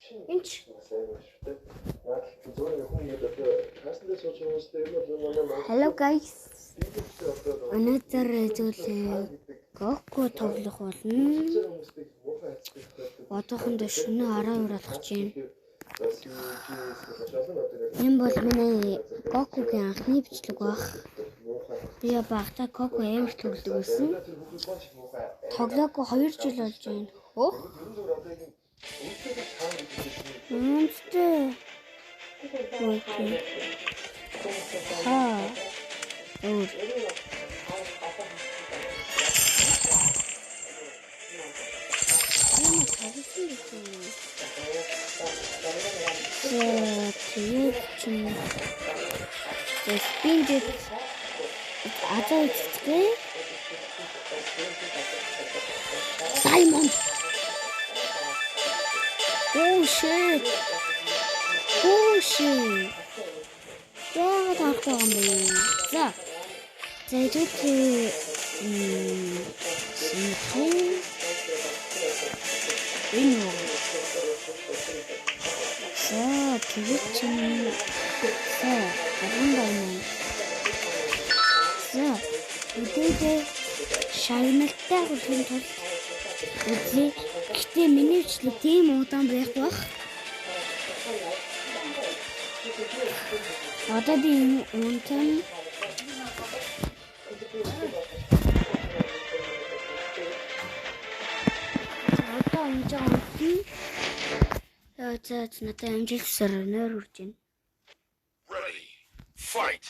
Энд Hello guys. Өнөөдөр зүйлээ Goku тоглох болно. Одоохондоо шөнө 12 болох чинь. Энэ бол миний Goku-гийн анхны бичлэг баг. Би багтаа Goku амар тоглодог байсан. Тоглоогүй 2 жил болж байна. Өөх. Diamond. Oh shit. Яагаад харахгүй юм бэ? За идэвхтэй энэ тэгээд чинь үдээдээ шагналтай хүлэн тул үзье. Гэхдээ миний бичлэг тийм удаан байх бах. Одоо би унтан надад амжилтсаар нойр үрж байна. Ready. Fight.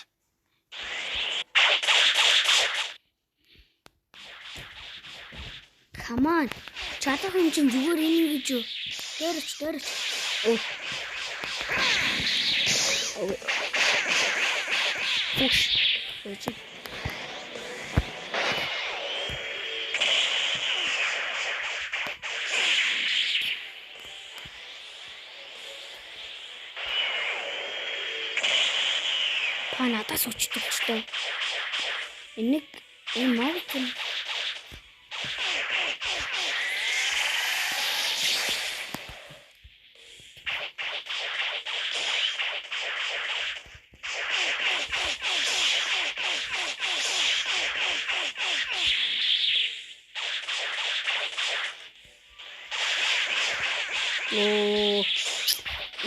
Come on. Чадах юм чинь зүгээр энэ гэж юу? Дөрөж. Push. Надаас өчтөгчтэй. Энэ маркер.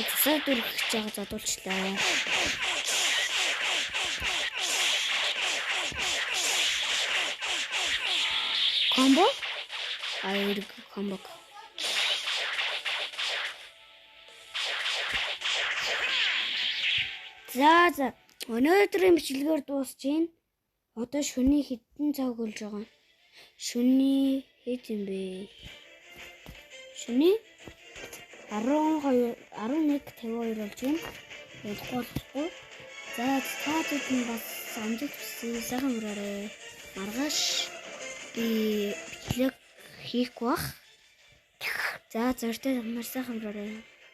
Ицсаа дүрхэж байгаа задуулчлаа. Combo? Combo. За. Өнөөдрийн бичлэгээр дуусч байна. Одоо шөнийн хэдэн цаг болж байгаа юм? Шөнийн хэд юм бэ? Шөнийн 11:52 болж байна. Болохгүй. За цаадад нь бас амжилт хүсье. Сайхан мөрөөрэй. Маргааш би бичлэг хийх бах. За зөртэй марсаа хамраарай.